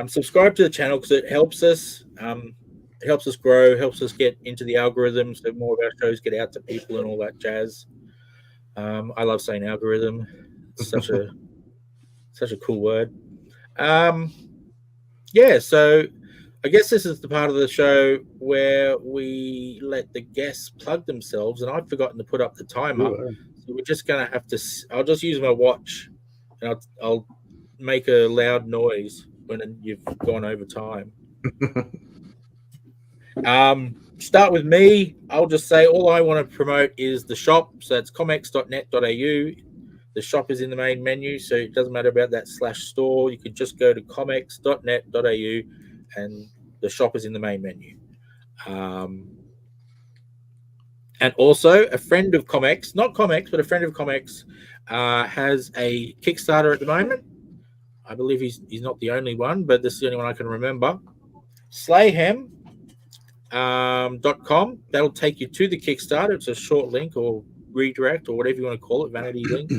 Subscribe to the channel because it helps us. It helps us grow, helps us get into the algorithm so more of our shows get out to people and all that jazz. I love saying algorithm. It's such a cool word. So I guess this is the part of the show where we let the guests plug themselves, and I've forgotten to put up the timer. So we're just going to have to, I'll just use my watch and I'll make a loud noise when you've gone over time. Start with me. I'll just say all I want to promote is the shop. So it's comex.net.au. The shop is in the main menu, so it doesn't matter about that /store. You could just go to comex.net.au and the shop is in the main menu. And also, a friend of Comex, not Comex, but a friend of Comex, has a Kickstarter at the moment. I believe he's not the only one, but this is the only one I can remember. Slayhem.com. That'll take you to the Kickstarter. It's a short link or redirect or whatever you want to call it, vanity link.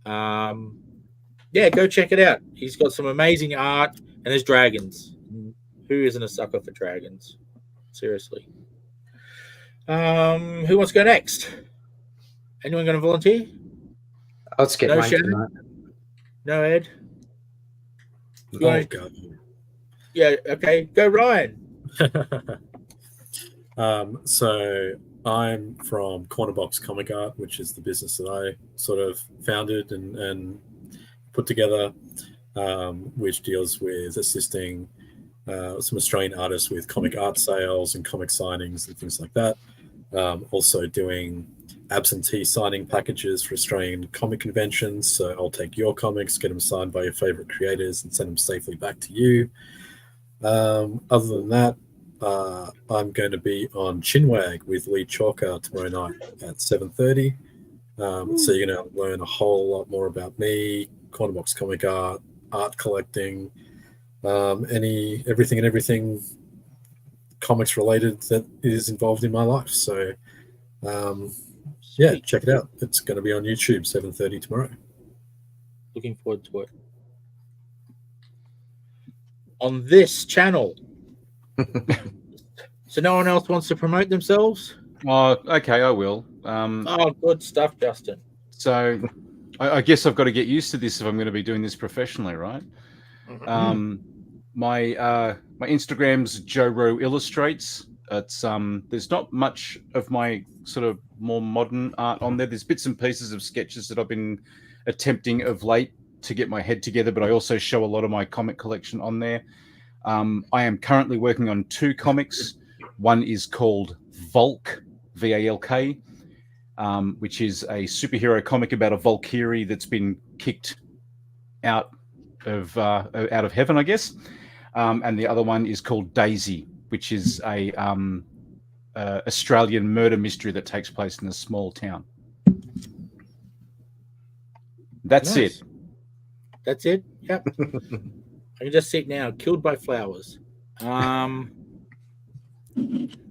Go check it out. He's got some amazing art, and there's dragons. Who isn't a sucker for dragons? Seriously. Who wants to go next? Anyone going to volunteer? I'll skip No, mine Shannon? tonight. No, Ed? Oh, God. Yeah, okay. Go, Ryan. So I'm from Cornerbox Comic Art, which is the business that I sort of founded and put together, which deals with assisting some Australian artists with comic art sales and comic signings and things like that. Also doing absentee signing packages for Australian comic conventions. So I'll take your comics, get them signed by your favorite creators and send them safely back to you. Other than that, I'm going to be on Chinwag with Lee Chalker tomorrow night at 7:30. So you're going to learn a whole lot more about me, Cornerbox Comic Art, art collecting, everything comics related that is involved in my life. So check it out. It's going to be on YouTube 7:30 tomorrow. Looking forward to it. On this channel. So no one else wants to promote themselves? Oh, okay, I will. Good stuff, Justin. So I guess I've got to get used to this if I'm going to be doing this professionally, right? My Instagram's Joe Rowe Illustrates. It's there's not much of my sort of more modern art on there. There's bits and pieces of sketches that I've been attempting of late to get my head together, but I also show a lot of my comic collection on there. I am currently working on 2 comics. One is called Volk, V-A-L-K, which is a superhero comic about a Valkyrie that's been kicked out of heaven, I guess. And the other one is called Daisy, which is a Australian murder mystery that takes place in a small town. That's Nice. it. That's it. Yep. I can just see it now. Killed by flowers. I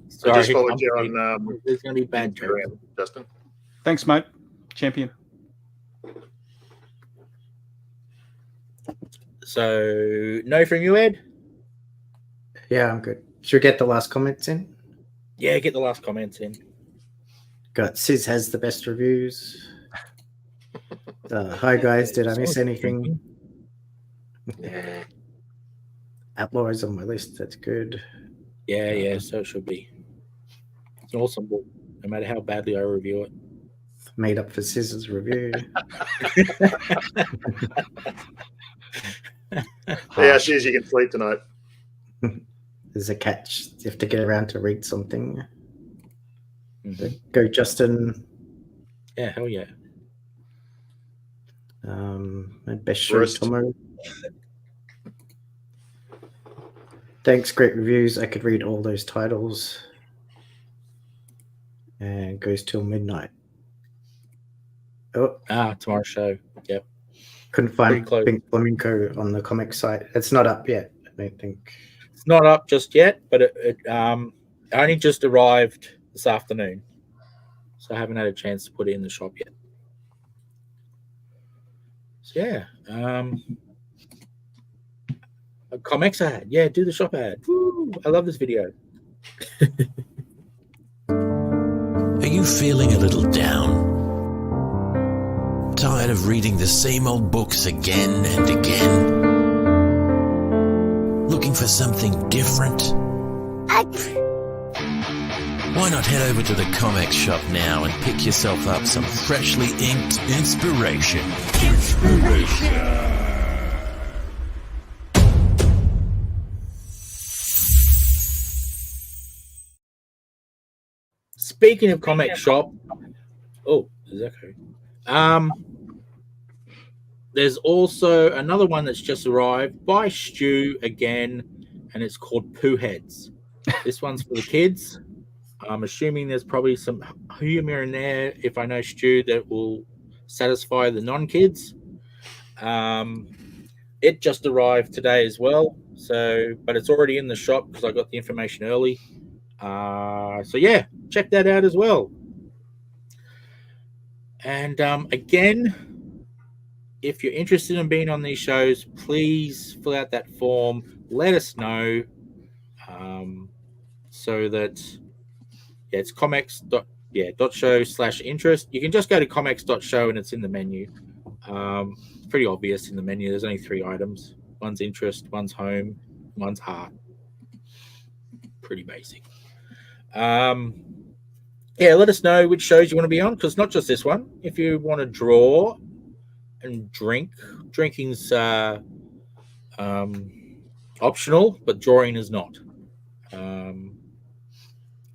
Sorry, just followed I'm you kidding. on There's going to be bad jokes. Instagram, Justin. Thanks, mate. Champion. So, no from you, Ed? Yeah, I'm good. Should we get the last comments in? Yeah, get the last comments in. Got Sis has the best reviews. Hi guys, did I miss anything? Outlaw is on my list. That's good. Yeah, so it should be. It's an awesome book, no matter how badly I review it. Made up for Sis's review. Yeah, Shiz, you can sleep tonight. There's a catch. You have to get around to read something. Mhm. Go, Justin. Yeah, hell yeah. My best show, Worst. Tomo. Thanks, great reviews. I could read all those titles. And goes till midnight. Oh, Tomorrow's show. Yep. couldn't Pretty find close. Pink Flamingo on the comic site. It's not up yet, I don't think. It's not up just yet, but it only just arrived this afternoon. So I haven't had a chance to put it in the shop yet. So yeah. A comics ad. Yeah, do the shop ad. Woo, I love this video. Are you feeling a little down? Tired of reading the same old books again and again? Looking for something different? Why not head over to the comic shop now and pick yourself up some freshly inked inspiration? Speaking of comic shop, there's echo. There's also another one that's just arrived by Stu again, and it's called Pooh Heads. This one's for the kids. I'm assuming there's probably some humor in there, if I know Stu, that will satisfy the non-kids. It just arrived today as well, but it's already in the shop because I got the information early. So yeah, check that out as well. And again, if you're interested in being on these shows, please fill out that form. Let us know, so that it's comics.show/interest. You can just go to comics.show and it's in the menu. Pretty obvious in the menu. There's only 3 items. One's interest, one's home, one's heart. Pretty basic. Let us know which shows you want to be on, because not just this one. If you want to draw and drinking's optional, but drawing is not. And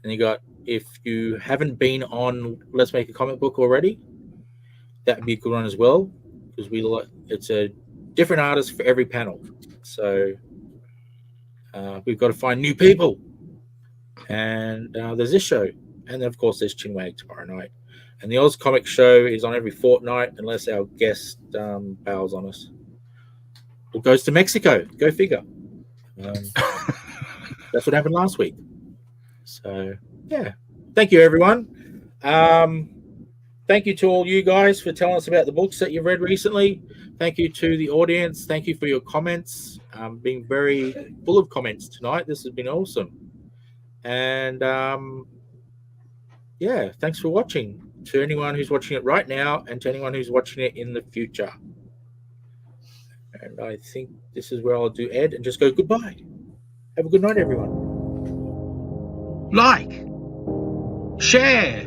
you got, if you haven't been on Let's Make a Comic Book already, that would be a good one as well, because it's a different artist for every panel. So we've got to find new people. And there's this show. And then, of course, there's Chinwag tomorrow night. And the Oz Comic Show is on every fortnight, unless our guest bails on us or goes to Mexico. Go figure. That's what happened last week. So, yeah. Thank you, everyone. Thank you to all you guys for telling us about the books that you've read recently. Thank you to the audience. Thank you for your comments. Being very full of comments tonight. This has been awesome. And thanks for watching. To anyone who's watching it right now, and to anyone who's watching it in the future. And I think this is where I'll do Ed and just go goodbye. Have a good night, everyone. Like, share,